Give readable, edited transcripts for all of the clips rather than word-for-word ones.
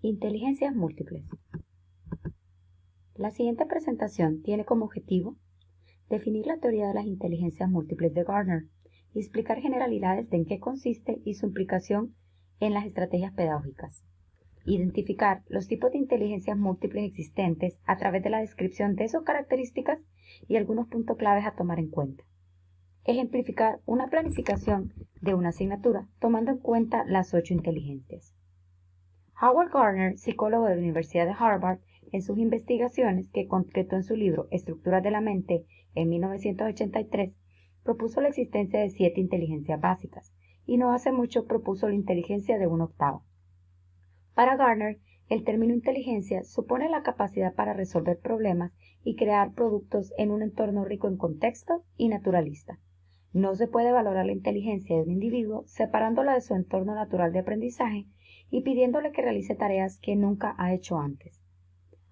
Inteligencias múltiples. La siguiente presentación tiene como objetivo definir la teoría de las inteligencias múltiples de Gardner y explicar generalidades de en qué consiste y su implicación en las estrategias pedagógicas. Identificar los tipos de inteligencias múltiples existentes a través de la descripción de sus características y algunos puntos claves a tomar en cuenta. Ejemplificar una planificación de una asignatura tomando en cuenta las 8 inteligencias. Howard Gardner, psicólogo de la Universidad de Harvard, en sus investigaciones que concretó en su libro Estructuras de la mente en 1983, propuso la existencia de 7 inteligencias básicas y no hace mucho propuso la inteligencia de un octavo. Para Gardner, el término inteligencia supone la capacidad para resolver problemas y crear productos en un entorno rico en contexto y naturalista. No se puede valorar la inteligencia de un individuo separándola de su entorno natural de aprendizaje y pidiéndole que realice tareas que nunca ha hecho antes.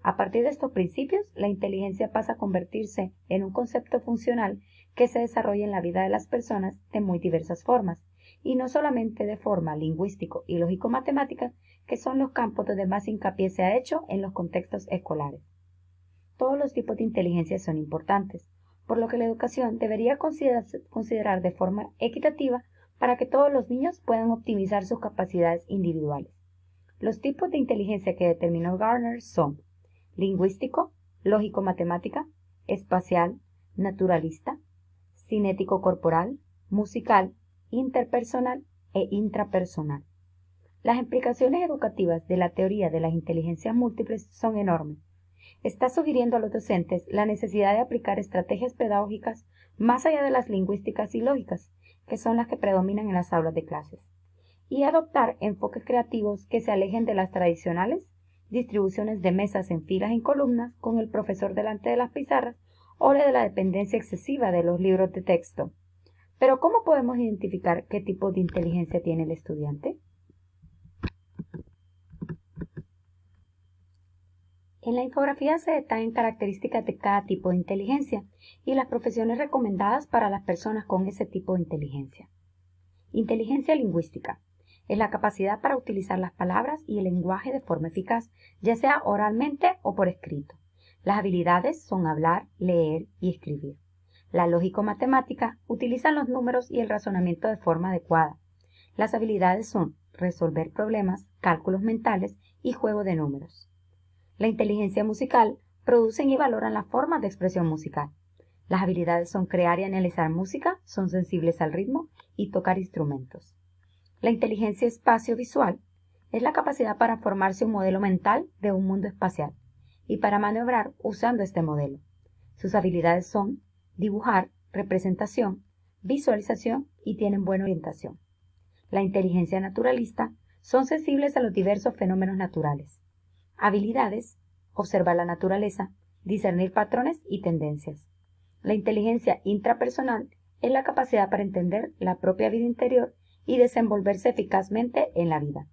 A partir de estos principios, la inteligencia pasa a convertirse en un concepto funcional que se desarrolla en la vida de las personas de muy diversas formas, y no solamente de forma lingüístico y lógico-matemática, que son los campos donde más hincapié se ha hecho en los contextos escolares. Todos los tipos de inteligencia son importantes, por lo que la educación debería considerar de forma equitativa para que todos los niños puedan optimizar sus capacidades individuales. Los tipos de inteligencia que determinó Gardner son lingüístico, lógico-matemática, espacial, naturalista, cinético-corporal, musical, interpersonal e intrapersonal. Las implicaciones educativas de la teoría de las inteligencias múltiples son enormes. Está sugiriendo a los docentes la necesidad de aplicar estrategias pedagógicas más allá de las lingüísticas y lógicas, que son las que predominan en las aulas de clases, y adoptar enfoques creativos que se alejen de las tradicionales distribuciones de mesas en filas y columnas con el profesor delante de las pizarras o de la dependencia excesiva de los libros de texto. Pero ¿cómo podemos identificar qué tipo de inteligencia tiene el estudiante? En la infografía se detallan características de cada tipo de inteligencia y las profesiones recomendadas para las personas con ese tipo de inteligencia. Inteligencia lingüística es la capacidad para utilizar las palabras y el lenguaje de forma eficaz, ya sea oralmente o por escrito. Las habilidades son hablar, leer y escribir. La lógico-matemática utiliza los números y el razonamiento de forma adecuada. Las habilidades son resolver problemas, cálculos mentales y juego de números. La inteligencia musical producen y valoran las formas de expresión musical. Las habilidades son crear y analizar música, son sensibles al ritmo y tocar instrumentos. La inteligencia espacio-visual es la capacidad para formarse un modelo mental de un mundo espacial y para maniobrar usando este modelo. Sus habilidades son dibujar, representación, visualización y tienen buena orientación. La inteligencia naturalista son sensibles a los diversos fenómenos naturales. Habilidades: observar la naturaleza, discernir patrones y tendencias. La inteligencia intrapersonal es la capacidad para entender la propia vida interior y desenvolverse eficazmente en la vida.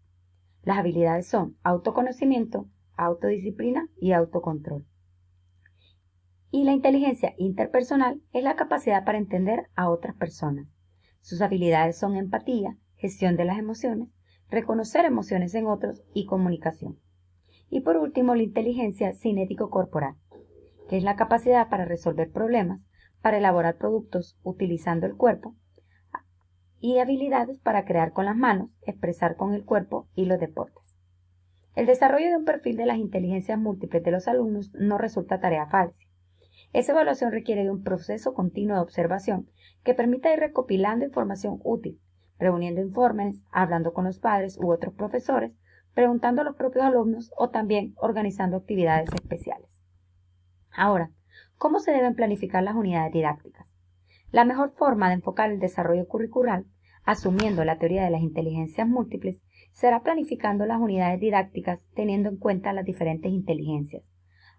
Las habilidades son autoconocimiento, autodisciplina y autocontrol. Y la inteligencia interpersonal es la capacidad para entender a otras personas. Sus habilidades son empatía, gestión de las emociones, reconocer emociones en otros y comunicación. Y por último, la inteligencia cinético-corporal, que es la capacidad para resolver problemas, para elaborar productos utilizando el cuerpo, y habilidades para crear con las manos, expresar con el cuerpo y los deportes. El desarrollo de un perfil de las inteligencias múltiples de los alumnos no resulta tarea fácil. Esa evaluación requiere de un proceso continuo de observación que permita ir recopilando información útil, reuniendo informes, hablando con los padres u otros profesores, preguntando a los propios alumnos o también organizando actividades especiales. Ahora, ¿cómo se deben planificar las unidades didácticas? La mejor forma de enfocar el desarrollo curricular, asumiendo la teoría de las inteligencias múltiples, será planificando las unidades didácticas teniendo en cuenta las diferentes inteligencias,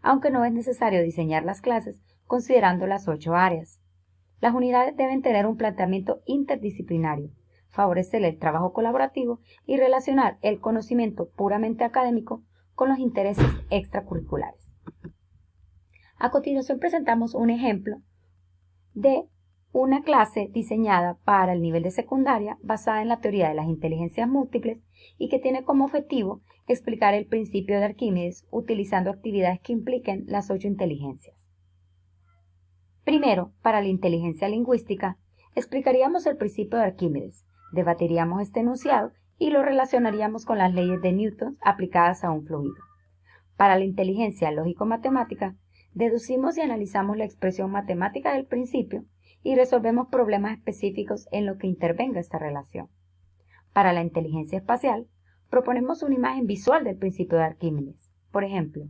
aunque no es necesario diseñar las clases considerando las 8 áreas. Las unidades deben tener un planteamiento interdisciplinario, favorecer el trabajo colaborativo y relacionar el conocimiento puramente académico con los intereses extracurriculares. A continuación presentamos un ejemplo de una clase diseñada para el nivel de secundaria basada en la teoría de las inteligencias múltiples y que tiene como objetivo explicar el principio de Arquímedes utilizando actividades que impliquen las 8 inteligencias. Primero, para la inteligencia lingüística, explicaríamos el principio de Arquímedes, debatiríamos este enunciado y lo relacionaríamos con las leyes de Newton aplicadas a un fluido. Para la inteligencia lógico-matemática, deducimos y analizamos la expresión matemática del principio y resolvemos problemas específicos en lo que intervenga esta relación. Para la inteligencia espacial, proponemos una imagen visual del principio de Arquímedes. Por ejemplo,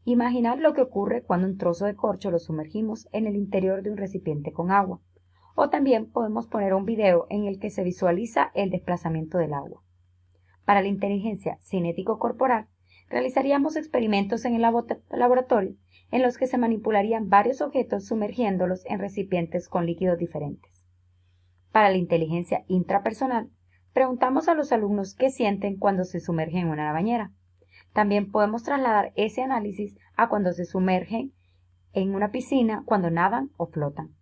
imaginar lo que ocurre cuando un trozo de corcho lo sumergimos en el interior de un recipiente con agua. O también podemos poner un video en el que se visualiza el desplazamiento del agua. Para la inteligencia cinético-corporal, realizaríamos experimentos en el laboratorio en los que se manipularían varios objetos sumergiéndolos en recipientes con líquidos diferentes. Para la inteligencia intrapersonal, preguntamos a los alumnos qué sienten cuando se sumergen en una bañera. También podemos trasladar ese análisis a cuando se sumergen en una piscina, cuando nadan o flotan.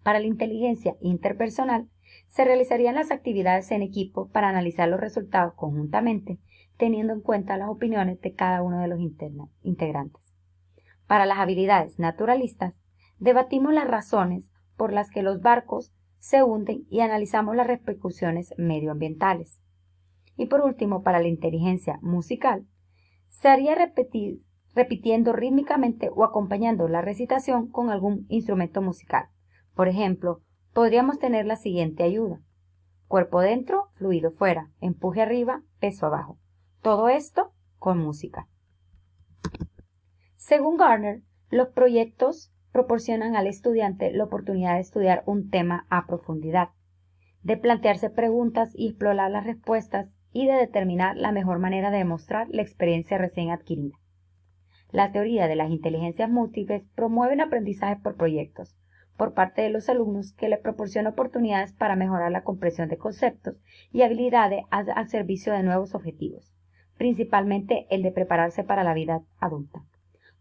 Para la inteligencia interpersonal, se realizarían las actividades en equipo para analizar los resultados conjuntamente, teniendo en cuenta las opiniones de cada uno de los integrantes. Para las habilidades naturalistas, debatimos las razones por las que los barcos se hunden y analizamos las repercusiones medioambientales. Y por último, para la inteligencia musical, se haría repitiendo rítmicamente o acompañando la recitación con algún instrumento musical. Por ejemplo, podríamos tener la siguiente ayuda: cuerpo dentro, fluido fuera, empuje arriba, peso abajo. Todo esto con música. Según Gardner, los proyectos proporcionan al estudiante la oportunidad de estudiar un tema a profundidad, de plantearse preguntas y explorar las respuestas y de determinar la mejor manera de demostrar la experiencia recién adquirida. La teoría de las inteligencias múltiples promueve un aprendizaje por proyectos por parte de los alumnos que les proporciona oportunidades para mejorar la comprensión de conceptos y habilidades al servicio de nuevos objetivos, principalmente el de prepararse para la vida adulta.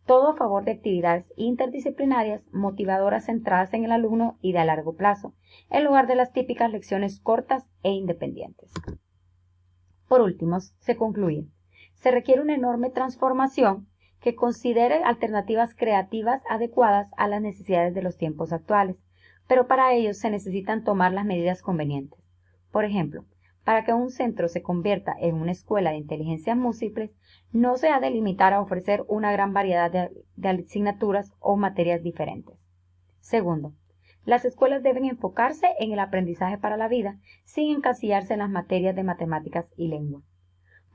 Todo a favor de actividades interdisciplinarias motivadoras centradas en el alumno y de a largo plazo, en lugar de las típicas lecciones cortas e independientes. Por último, se concluye: se requiere una enorme transformación que considere alternativas creativas adecuadas a las necesidades de los tiempos actuales, pero para ello se necesitan tomar las medidas convenientes. Por ejemplo, para que un centro se convierta en una escuela de inteligencias múltiples, no se ha de limitar a ofrecer una gran variedad de asignaturas o materias diferentes. Segundo, las escuelas deben enfocarse en el aprendizaje para la vida, sin encasillarse en las materias de matemáticas y lengua.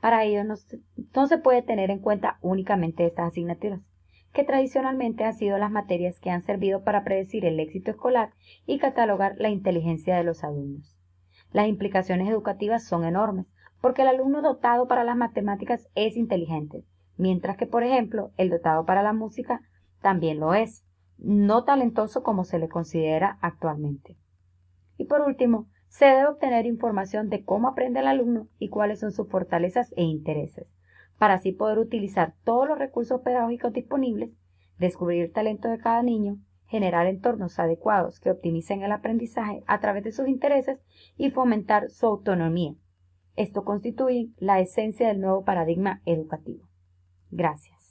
Para ello no se puede tener en cuenta únicamente estas asignaturas, que tradicionalmente han sido las materias que han servido para predecir el éxito escolar y catalogar la inteligencia de los alumnos. Las implicaciones educativas son enormes, porque el alumno dotado para las matemáticas es inteligente, mientras que, por ejemplo, el dotado para la música también lo es, no talentoso como se le considera actualmente. Y por último, se debe obtener información de cómo aprende el alumno y cuáles son sus fortalezas e intereses, para así poder utilizar todos los recursos pedagógicos disponibles, descubrir el talento de cada niño, generar entornos adecuados que optimicen el aprendizaje a través de sus intereses y fomentar su autonomía. Esto constituye la esencia del nuevo paradigma educativo. Gracias.